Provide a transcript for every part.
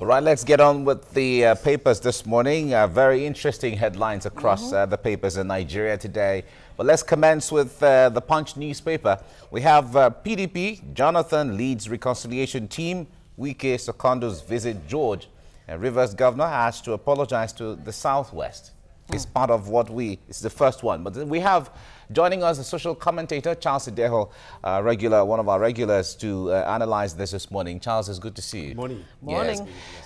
Right, let's get on with the papers this morning. Very interesting headlines across the papers in Nigeria today. But let's commence with the Punch newspaper. We have PDP, Jonathan leads reconciliation team. Wike secondos visit George. Rivers governor has to apologize to the Southwest. It's part of what it's the first one. But we have joining us a social commentator, Charles Ideho, one of our regulars, to analyze this morning. Charles, it's good to see you. Morning. Yes.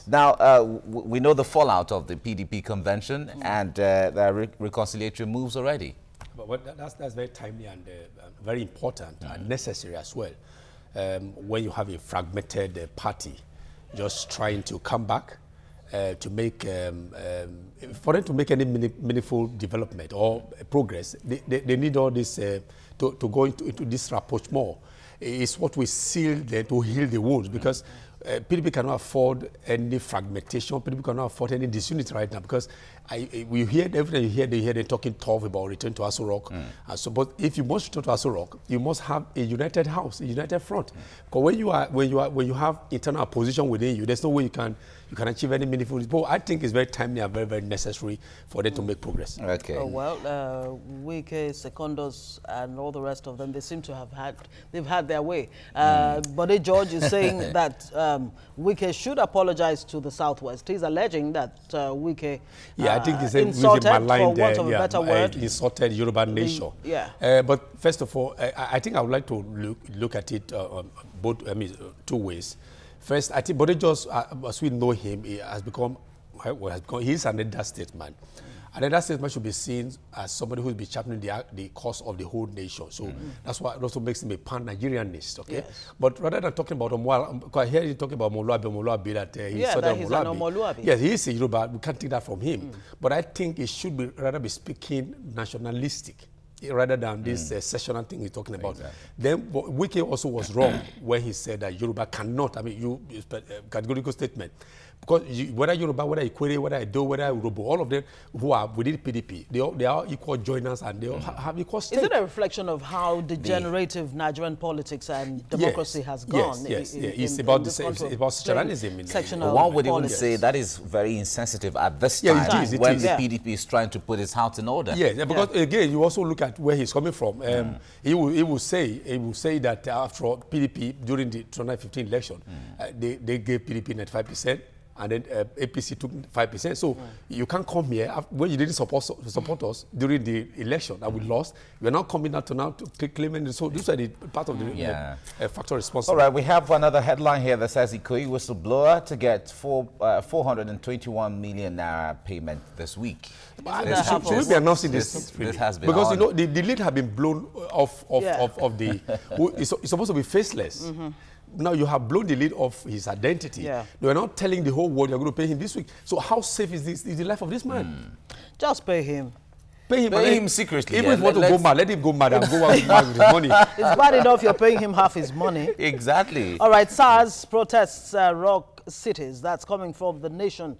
Now, we know the fallout of the PDP convention and there are reconciliatory moves already. But that's very timely and very important and necessary as well. When you have a fragmented party just trying to come back to make, for them to make any meaningful development or progress, they need all this to go into this rapprochement. It's what we seal there to heal the wounds, because PDP cannot afford any fragmentation. PDP cannot afford any disunity right now, because we hear everything. You hear them talking tough about return to Aso Rock. So, but if you must return to Aso Rock, you must have a united house, a united front. Because when you have internal opposition within you, there's no way you can achieve any meaningful. But I think it's very timely and very, very necessary for them to make progress. Okay. Oh, well, Wike, Secondos, and all the rest of them, they seem to have had their way. Bode George is saying that Wike should apologize to the Southwest. He's alleging that Wike I think he's insulted, maligned, for want of a better word, insulted Yoruba nation. But first of all, I think I would like to look at it two ways. First, I think Bode George, as we know him, he has become, he's an elder statesman. And elder statesman should be seen as somebody who will be championing the cause of the whole nation. So that's why it also makes him a pan-Nigerianist, okay? Yes. But rather than talking about because I hear you talking about Omoluabi, that he's an Omoluabi. Yes, he is a Yoruba. We can't take that from him. But I think he should rather be speaking nationalistic, rather than this sessional thing he's talking about. Exactly. Then Wike also was wrong when he said that Yoruba cannot, categorical statement. Because whether Yoruba, whether Ikwere, whether Edo, whether Urobo, all of them who are within PDP, they are equal joiners and they all have equal stake. Is it a reflection of how degenerative Nigerian politics and democracy has gone? Yes. It's about sectionalism. One would even say that is very insensitive at this time when the PDP is trying to put its house in order. Yes, because again, you also look at where he's coming from. He will say that after all, PDP during the 2015 election, they gave PDP 95%. And then APC took 5%. So you can't come here when you didn't support us during the election that we lost. We're not coming out to claiming. So this is part of the factor responsible. All right, we have another headline here that says Ikoyi whistleblower to get 421 million naira payment this week. Should we be announcing this? This has been because the lid have been blown off of the. It's supposed to be faceless. Now you have blown the lid off his identity. They are not telling the whole world you're going to pay him this week. So how safe is the life of this man? Just pay him. Pay him secretly. Even if you want to go mad, let him go mad and go out with his money. It's bad enough you're paying him half his money. Exactly. All right, SARS protests rock cities. That's coming from the nation.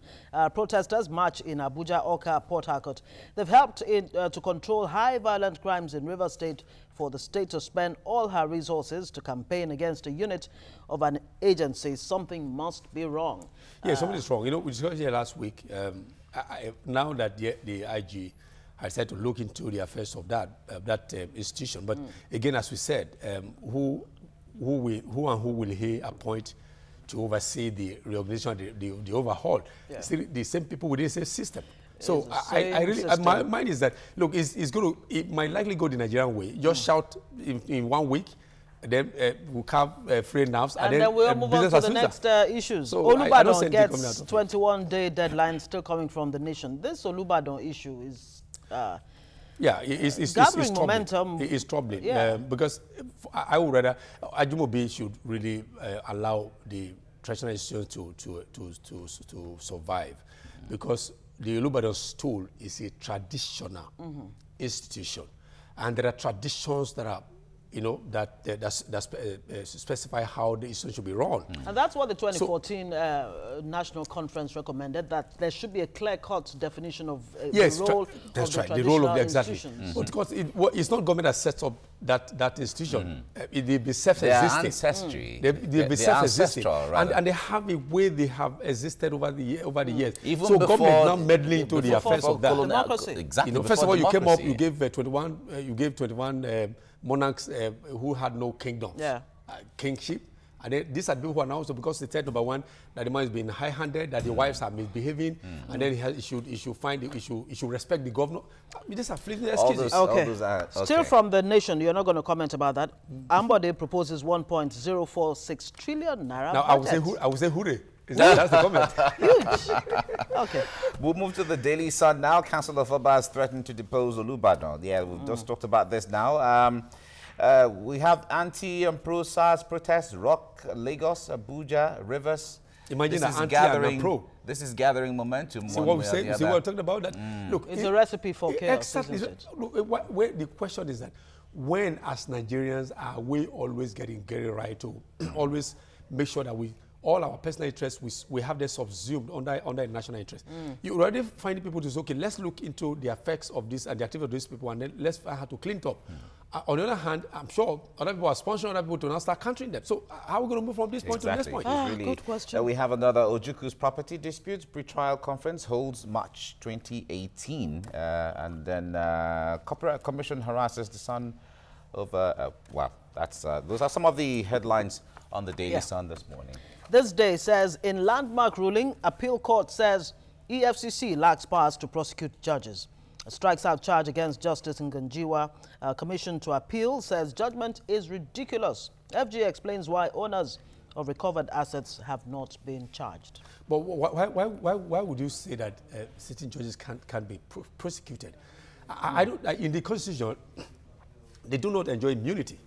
Protesters march in Abuja, Oka, Port Harcourt. They've helped to control high violent crimes in Rivers State for the state to spend all her resources to campaign against a unit of an agency. Something must be wrong. Yeah, something is wrong. You know, we discussed here last week. Now that the IG has said to look into the affairs of that institution, but again, as we said, who will he appoint to oversee the reorganization, the overhaul? Still the same people within the same system. So my mind is that, look, it might likely go the Nigerian way. Just shout in 1 week, and then we'll have free nerves. And then we'll move on to the next issues. So Olubadan gets 21-day deadline still coming from the nation. This Olubadan issue is it's gathering momentum. It's troubling because I would rather Ajumobi should really allow the traditional institutions to survive, because the Olubadan stool is a traditional institution, and there are traditions that are, that specify how the institution should be run. And that's what the 2014 National Conference recommended, that there should be a clear-cut definition of the role of the traditional institutions. But because it's not government that sets up that institution. They be self-existing. Ancestry. They be self-existing, and they have a way they have existed over the years. Even so before, government now meddling into the affairs of that. Democracy. Exactly. You know, first of all, you came up, you gave 21 monarchs who had no kingdoms, kingship. And then these are people who are now also, because they said, number one, that the man is being high-handed, that the wives are misbehaving, and then he should respect the governor. I mean, these are fleeting excuses. Okay. Still from the Nation, you're not going to comment about that. Ambode proposes 1.046 trillion naira. Now, I would say hooray. That's the comment. Huge. Okay. We'll move to the Daily Sun now. Council of Obas threatened to depose Olubadan. Yeah, we've just talked about this now. We have anti and pro-SARS protests, Rock, Lagos, Abuja, Rivers. Imagine an anti and pro. This is gathering momentum. See what we say? See what we're talking about? That look, it's a recipe for chaos. Exactly. Look, the question is that when, as Nigerians, are we always getting right to always make sure that all our personal interests, we have them subsumed under national interest. You already find people to say, okay, let's look into the effects of this and the activity of these people, and then let's find how to clean it up. On the other hand, I'm sure other people are sponsoring other people to now start countering them. So how are we going to move from this point to the next point? Really, good question. We have another Ojuku's property dispute pre-trial conference holds March 2018. And then Corporate Commission harasses the son of, well, those are some of the headlines on the Daily Sun this morning. This day says, in landmark ruling, appeal court says EFCC lacks powers to prosecute judges. Strikes out charge against Justice Nganjiwa. Commission to appeal says judgment is ridiculous. FG explains why owners of recovered assets have not been charged. But why would you say that sitting judges can't be prosecuted? I don't. In the Constitution, they do not enjoy immunity.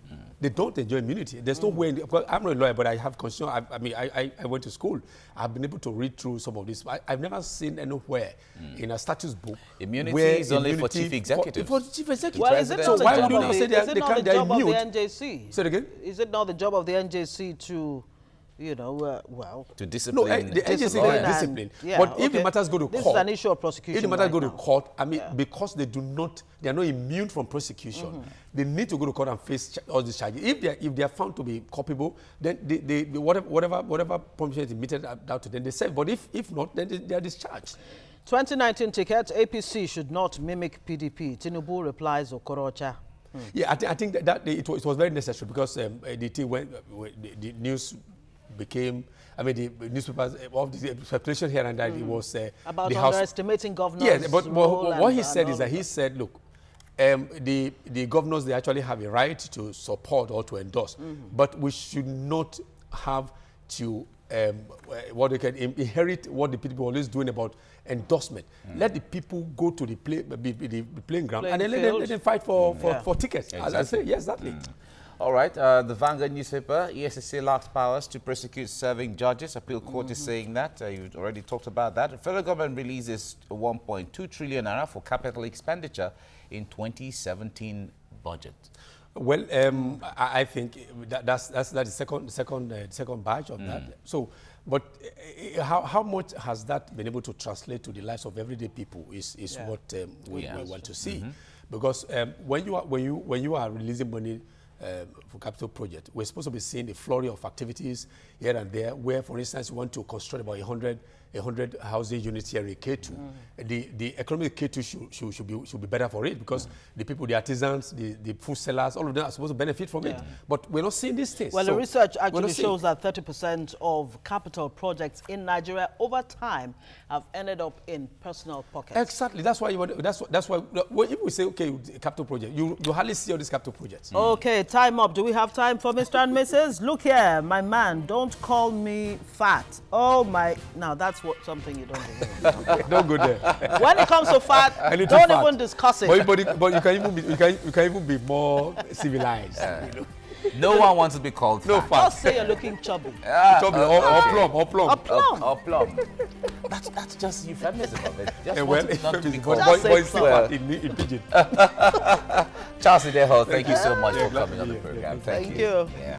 They don't enjoy immunity. There's no way. I'm not a lawyer, but I have constitutional. I went to school. I've been able to read through some of this. I've never seen anywhere in a statute book immunity is only for chief executives. For chief executives. Well, is it not so the why job would you of say the, they can't? They're immune? Is it not the job of the NJC? Say it again. Is it not the job of the NJC to, you know, well, to discipline? No, the agency can discipline. But if the matters go to court, this is an issue of prosecution. If the matters go to court, I mean, because they are not immune from prosecution, they need to go to court and face all these charges. If they are found to be culpable, then they whatever punishment is meted out to them, they serve. But if not, then they are discharged. 2019 ticket, APC should not mimic PDP. Tinubu replies Okorocha. Yeah, I think that it was very necessary because the news became, I mean, the newspapers, of the speculation here and there, it was about the underestimating governors. Yes, but what he said is that he said, look, the governors, they actually have a right to support or to endorse, but we should not have to what they can inherit what the people are always doing about endorsement. Let the people go to the playing ground and then let them fight for tickets. Exactly. As I say, yes, exactly. All right, the Vanguard newspaper, EFCC lacks powers to prosecute serving judges. Appeal court is saying that. You've already talked about that. The federal government releases 1.2 trillion naira for capital expenditure in 2017 budget. Well, I think that's the second batch of that. So, but how much has that been able to translate to the lives of everyday people is what we want to see, because when you are releasing money for capital project, we're supposed to be seeing a flurry of activities here and there, where, for instance, you want to construct about 100 housing units here in K2. The economic K2 should be better for it, because the people, the artisans, the food sellers, all of them are supposed to benefit from it. But we're not seeing these things. Well, the research actually shows that 30% of capital projects in Nigeria over time have ended up in personal pockets. Exactly. That's why that's why if we say, okay, capital project, you hardly see all these capital projects. Okay, time up. Do we have time for Mr. and Mrs.? Look here, my man, don't call me fat. Oh my, now that's something you don't do. Don't go there. When it comes to fat, don't even discuss it. But you can even be more civilized. You know? No one wants to be called fat. Just say you're looking chubby. Chubby or plump. That's just euphemism of it. Just not to be called fat in pidgin. Charles Ideho, thank you so much for coming on the program. Thank you. Yeah.